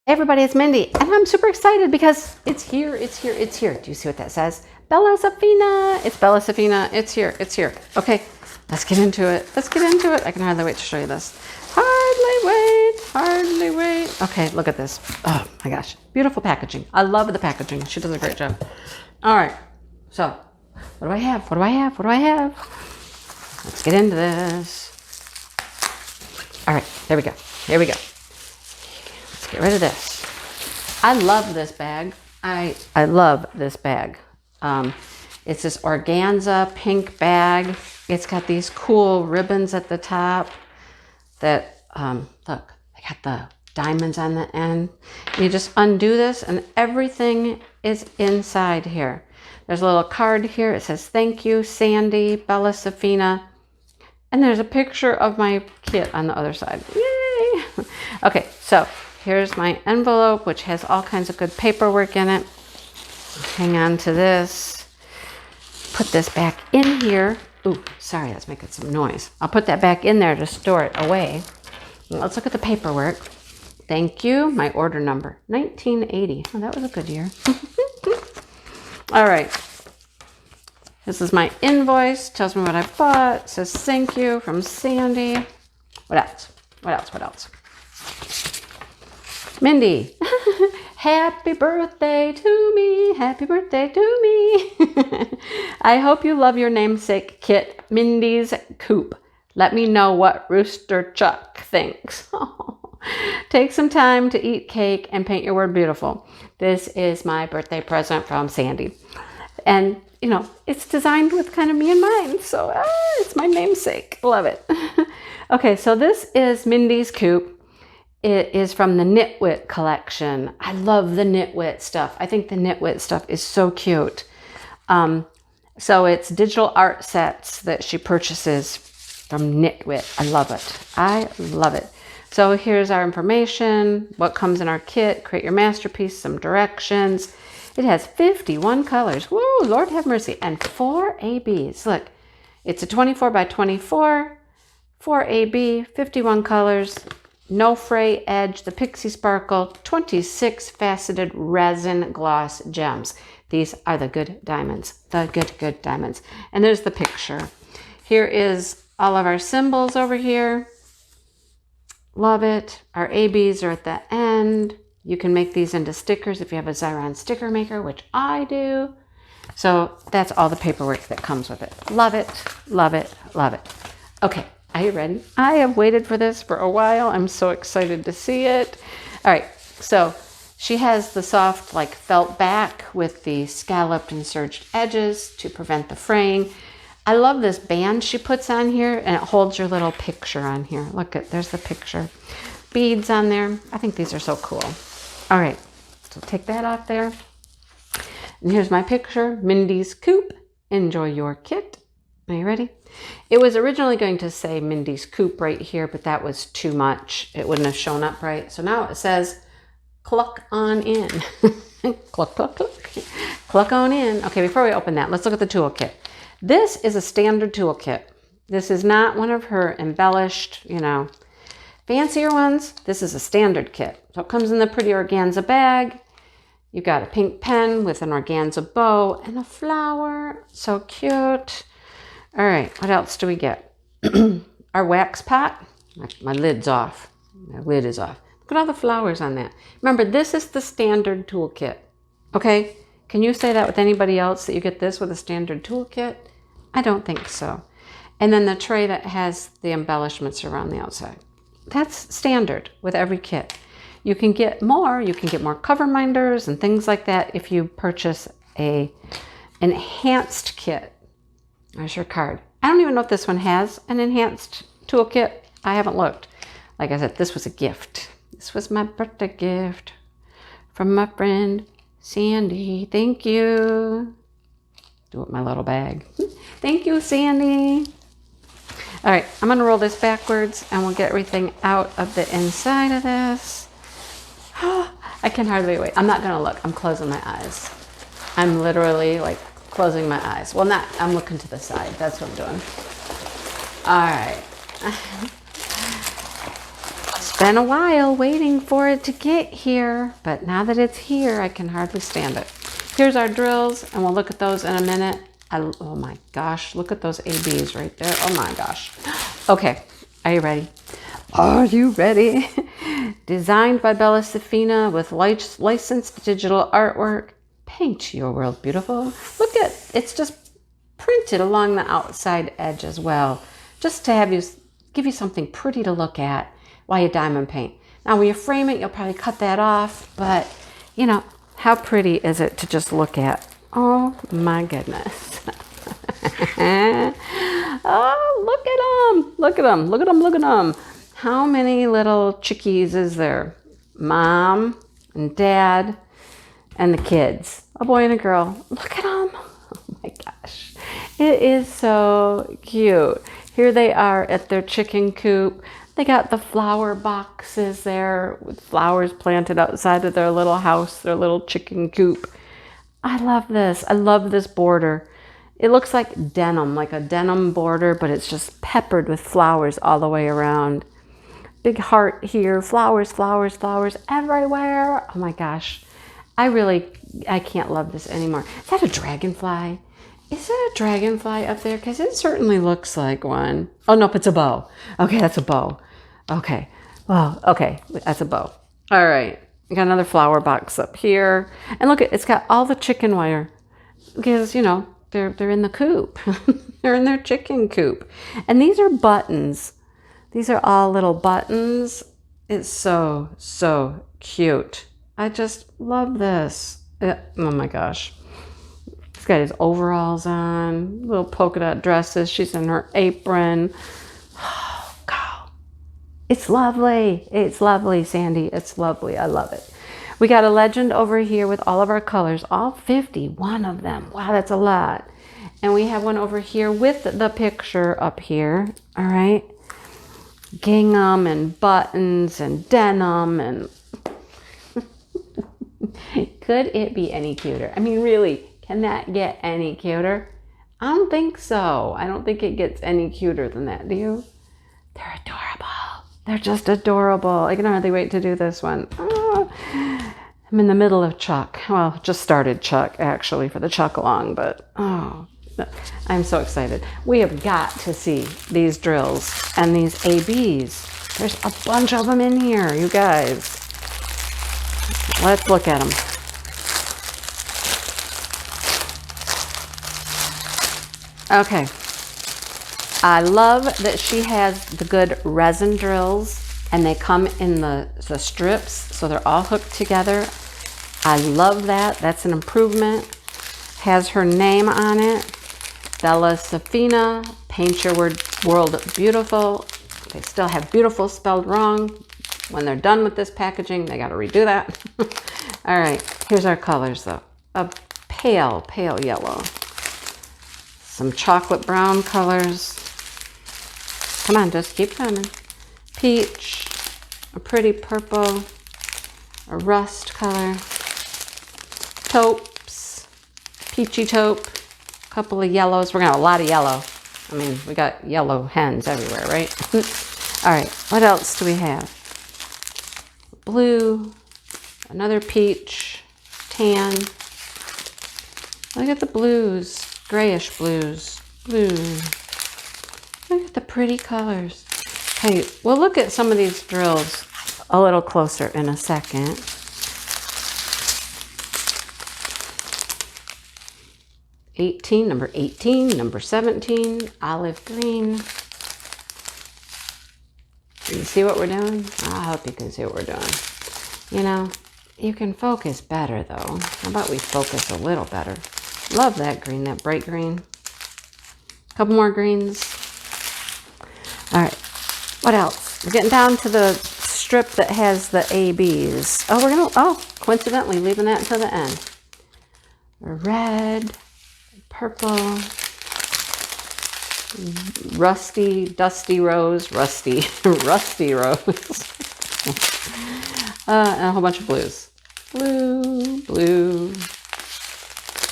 Everybody, it's Mindy, and I'm super excited because it's here, it's here, it's here. Do you see what that says? Bella Sephina. It's Bella Sephina. It's here, it's here. Okay, let's get into it. Let's get into it. I can hardly wait to show you this. Hardly wait, hardly wait. Okay, look at this. Oh my gosh, beautiful packaging. I love the packaging. She does a great job. All right, so what do I have? What do I have? What do I have? Let's get into this. All right, there we go. Here we go. Get rid of this. I love this bag. I love this bag. It's this organza pink bag. It's got these cool ribbons at the top that, look, I got the diamonds on the end. You just undo this and everything is inside here. There's a little card here. It says, thank you, Sandy, Bella Sephina. And there's a picture of my kit on the other side. Yay! Okay, so here's my envelope, which has all kinds of good paperwork in it. Hang on to this. Put this back in here. Ooh, sorry, that's making some noise. I'll put that back in there to store it away. Let's look at the paperwork. Thank you. My order number, 1980. Oh, that was a good year. All right. This is my invoice. Tells me what I bought. It says thank you from Sandy. What else? What else? What else? Mindy, happy birthday to me, happy birthday to me. I hope you love your namesake kit, Mindy's Coop. Let me know what Rooster Chuck thinks. Take some time to eat cake and paint your word beautiful. This is my birthday present from Sandy. And, you know, it's designed with kind of me in mind, so it's my namesake. Love it. Okay, so this is Mindy's Coop. It is from the Knitwit collection. I love the Knitwit stuff. I think the Knitwit stuff is so cute. So it's digital art sets that she purchases from Knitwit. I love it. I love it. So here's our information, what comes in our kit, create your masterpiece, some directions. It has 51 colors. Woo, Lord have mercy. And 4 ABs. Look, it's a 24 by 24, 4 AB, 51 colors. No fray edge, the Pixie Sparkle, 26 faceted resin gloss gems. These are the good diamonds, the good diamonds. And there's the picture. Here is all of our symbols over here. Love it. Our ABs are at the end. You can make these into stickers if you have a Xyron sticker maker, which I do. So that's all the paperwork that comes with it. Love it, love it, love it. Okay. Are you ready? I have waited for this for a while. I'm so excited to see it. All right, so she has the soft like felt back with the scalloped and serged edges to prevent the fraying. I love this band she puts on here, and it holds your little picture on here. Look at, there's the picture. Beads on there. I think these are so cool. All right, so take that off there. And here's my picture, Mindy's Coop. Enjoy your kit. Are you ready? It was originally going to say Mindy's Coop right here, but that was too much. It wouldn't have shown up right. So now it says, cluck on in. Cluck, cluck, cluck. Cluck on in. Okay, before we open that, let's look at the toolkit. This is a standard toolkit. This is not one of her embellished, you know, fancier ones. This is a standard kit. So it comes in the pretty organza bag. You've got a pink pen with an organza bow and a flower. So cute. All right, what else do we get? Our wax pot. My lid's off. My lid is off. Look at all the flowers on that. Remember, this is the standard toolkit. Okay? Can you say that with anybody else, that you get this with a standard toolkit? I don't think so. And then the tray that has the embellishments around the outside. That's standard with every kit. You can get more. You can get more cover minders and things like that if you purchase a enhanced kit. There's your card. I don't even know if this one has an enhanced toolkit. I haven't looked. Like I said, this was a gift. This was my birthday gift from my friend Sandy. Thank you. Do it in my little bag. Thank you, Sandy. All right, I'm going to roll this backwards and we'll get everything out of the inside of this. I can hardly wait. I'm not going to look. I'm closing my eyes. I'm literally like closing my eyes. Well, not, I'm looking to the side. That's what I'm doing. All right. been a while waiting for it to get here, but now that it's here, I can hardly stand it. Here's our drills, and we'll look at those in a minute. Oh my gosh, look at those ABs right there. Oh my gosh. Okay, are you ready? Are you ready? Designed by Sephina with licensed digital artwork. Paint your world beautiful. Look at, it's just printed along the outside edge as well, just to have you, give you something pretty to look at while you diamond paint. Now when you frame it, you'll probably cut that off, but you know, how pretty is it to just look at? Oh my goodness. Oh, look at them. Look at them. Look at them. Look at them. How many little chickies is there? Mom and dad and the kids. A boy and a girl. Look at them. Oh my gosh. It is so cute. Here they are at their chicken coop. They got the flower boxes there with flowers planted outside of their little house, their little chicken coop. I love this. I love this border. It looks like denim, like a denim border, but it's just peppered with flowers all the way around. Big heart here, flowers, flowers, flowers everywhere. Oh my gosh. I can't love this anymore. Is that a dragonfly? Is it a dragonfly up there? Because it certainly looks like one. Oh, nope, it's a bow. Okay, that's a bow. Okay. Well, okay, that's a bow. All right. I got another flower box up here. And look, it's got all the chicken wire. Because, you know, they're in the coop. They're in their chicken coop. And these are buttons. These are all little buttons. It's so, so cute. I just love this. Oh my gosh. He's got his overalls on, little polka dot dresses. She's in her apron. Oh, God. It's lovely. It's lovely, Sandy. It's lovely. I love it. We got a legend over here with all of our colors, all 51 of them. Wow, that's a lot. And we have one over here with the picture up here. All right. Gingham and buttons and denim and could it be any cuter? I mean, really, can that get any cuter? I don't think so. I don't think it gets any cuter than that. Do you? They're adorable. They're just adorable. I can hardly wait to do this one. Oh, I'm in the middle of Chuck. Well, just started Chuck actually for the Chuck along, but oh, I'm so excited. We have got to see these drills and these ABs. There's a bunch of them in here, you guys. Let's look at them. Okay. I love that she has the good resin drills and they come in the strips, so they're all hooked together. I love that. That's an improvement. Has her name on it. Sephina, paint your world beautiful. They still have beautiful spelled wrong. When they're done with this packaging, they got to redo that. All right, here's our colors though. A pale, pale yellow. Some chocolate brown colors. Come on, just keep coming. Peach, a pretty purple, a rust color. Taupes, peachy taupe, a couple of yellows. We're gonna have a lot of yellow. I mean, we got yellow hens everywhere, right? All right, what else do we have? Blue, another peach, tan. Look at the blues, grayish blues, blue. Look at the pretty colors. Hey, we'll look at some of these drills a little closer in a second. Number 18, number 17, olive green. Can you see what we're doing? I hope you can see what we're doing. You know, you can focus better though. How about we focus a little better? Love that green, that bright green. A couple more greens. All right, what else? We're getting down to the strip that has the ABs. Oh, coincidentally, leaving that until the end. Red, purple, rusty, dusty rose, rusty rose. And a whole bunch of blues. Blue, blue,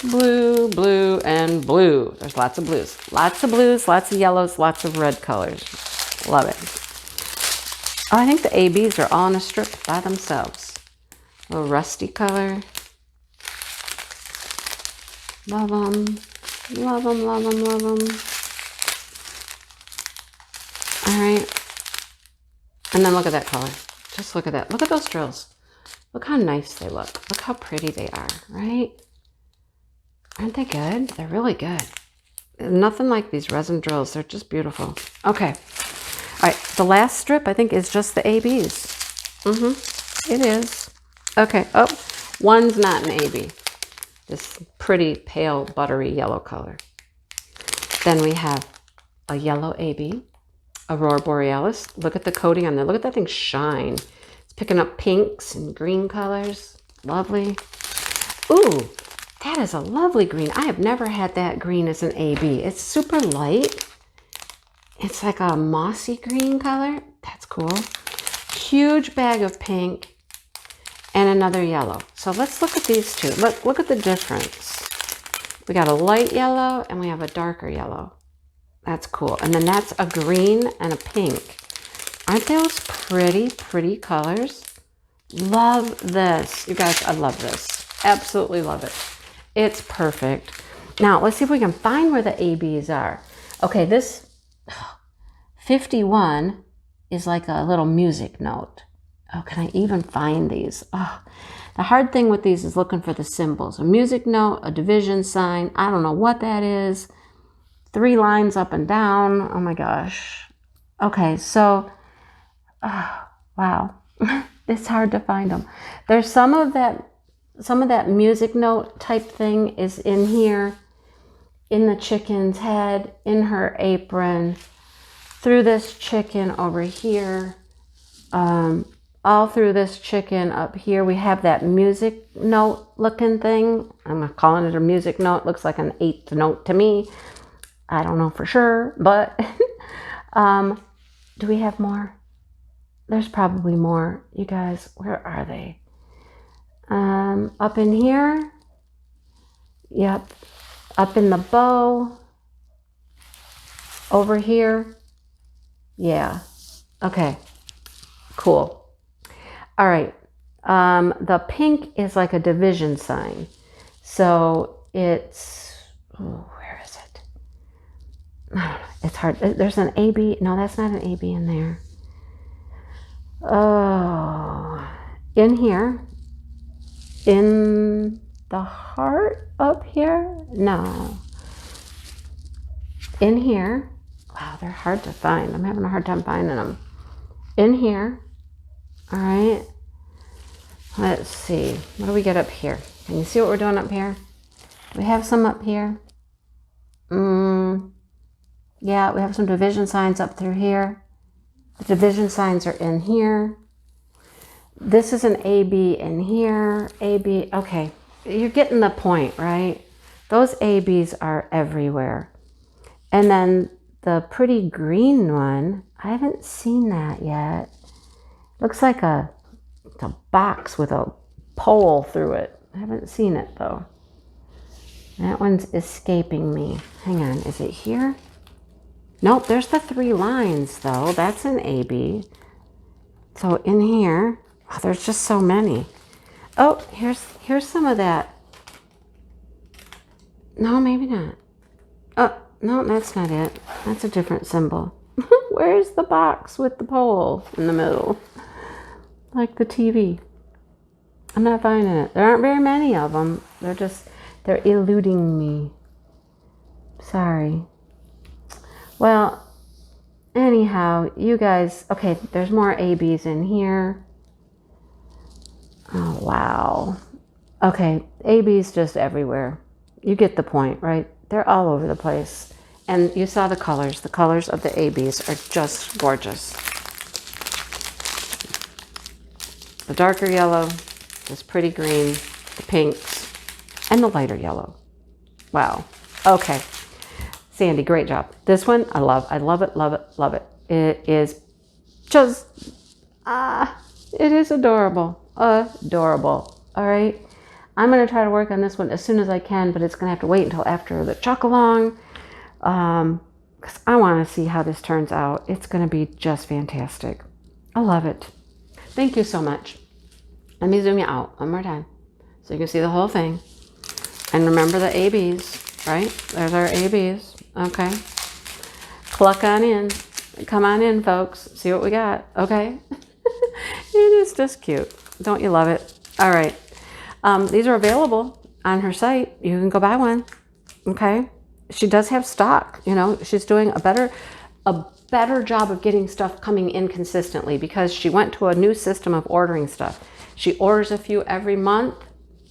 blue, blue, and blue. There's lots of blues. Lots of blues, lots of yellows, lots of red colors. Love it. Oh, I think the ABs are all in a strip by themselves. A little rusty color. Love them. Love them, love them, love them. All right. And then look at that color. Just look at that. Look at those drills. Look how nice they look. Look how pretty they are, right? Aren't they good? They're really good. Nothing like these resin drills. They're just beautiful. Okay. All right. The last strip, I think, is just the ABs. It is. Okay. Oh, one's not an AB. This pretty pale buttery yellow color. Then we have a yellow AB, Aurora Borealis. Look at the coating on there. Look at that thing shine. It's picking up pinks and green colors. Lovely. Ooh, that is a lovely green. I have never had that green as an AB. It's super light. It's like a mossy green color. That's cool. Huge bag of pink and another yellow. So let's look at these two. Look at the difference. We got a light yellow and we have a darker yellow. That's cool. And then that's a green and a pink. Aren't those pretty, pretty colors? Love this. You guys, I love this. Absolutely love it. It's perfect. Now, let's see if we can find where the ABs are. Okay, this 51 is like a little music note. Oh, can I even find these? Oh, the hard thing with these is looking for the symbols. A music note, a division sign. I don't know what that is. 3 lines up and down. Oh my gosh. Okay, so, wow. It's hard to find them. There's some of that music note type thing is in here, in the chicken's head, in her apron, through this chicken over here, all through this chicken up here. We have that music note looking thing. I'm calling it a music note. Looks like an 8th note to me. I don't know for sure, but do we have more? There's probably more. You guys, where are they? Up in here. Yep. Up in the bow. Over here. Yeah. Okay. Cool. All right. The pink is like a division sign. So it's, where is it? I don't know. It's hard. There's an AB. No, that's not an AB in there. Oh, in here. In the heart up here? No. In here. Wow, they're hard to find. I'm having a hard time finding them. In here. All right. Let's see. What do we get up here? Can you see what we're doing up here? We have some up here. Yeah, we have some division signs up through here. The division signs are in here. This is an AB in here. AB. Okay. You're getting the point, right? Those ABs are everywhere. And then the pretty green one, I haven't seen that yet. Looks like a box with a pole through it. I haven't seen it though. That one's escaping me. Hang on, is it here? Nope, there's the 3 lines though. That's an AB. So in here, oh, there's just so many. Oh, here's some of that. No, maybe not. Oh, no, that's not it. That's a different symbol. Where's the box with the pole in the middle? Like the TV. I'm not finding it. There aren't very many of them. They're eluding me. Sorry. Well, anyhow, you guys, okay, there's more ABs in here. Oh, wow. Okay, ABs just everywhere. You get the point, right? They're all over the place. And you saw the colors. The colors of the ABs are just gorgeous. The darker yellow, this pretty green, the pinks, and the lighter yellow. Wow. Okay. Sandy, great job. This one, I love it, love it, love it. It is just, it is adorable. Adorable. All right. I'm going to try to work on this one as soon as I can, but it's going to have to wait until after the chuck-along, because I want to see how this turns out. It's going to be just fantastic. I love it. Thank you so much. Let me zoom you out one more time so you can see the whole thing. And remember the ABs, right? There's our ABs. Okay. Cluck on in. Come on in, folks. See what we got. Okay. It is just cute. Don't you love it? All right. These are available on her site. You can go buy one. Okay. She does have stock. You know, she's doing a better job of getting stuff coming in consistently because she went to a new system of ordering stuff. She orders a few every month,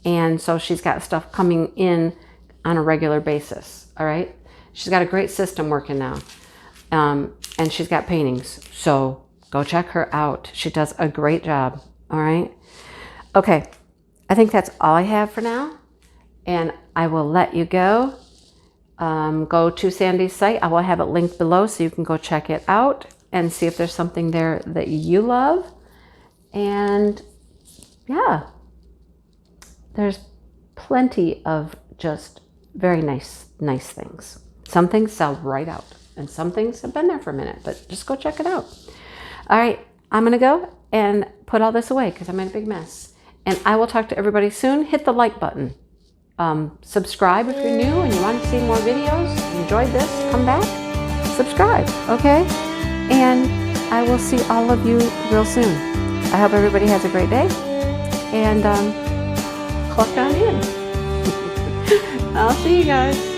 and so she's got stuff coming in on a regular basis. All right. She's got a great system working now. And she's got paintings. So go check her out. She does a great job. All right. Okay. I think that's all I have for now. And I will let you go. Go to Sandy's site. I will have it linked below so you can go check it out and see if there's something there that you love. And yeah, there's plenty of just very nice things. Some things sell right out and some things have been there for a minute, but just go check it out. All right, I'm going to go and put all this away because I'm in a big mess. And I will talk to everybody soon. Hit the like button. Subscribe if you're new and you want to see more videos. Enjoyed this, come back, subscribe, okay? And I will see all of you real soon. I hope everybody has a great day, and cluck on in. I'll see you guys.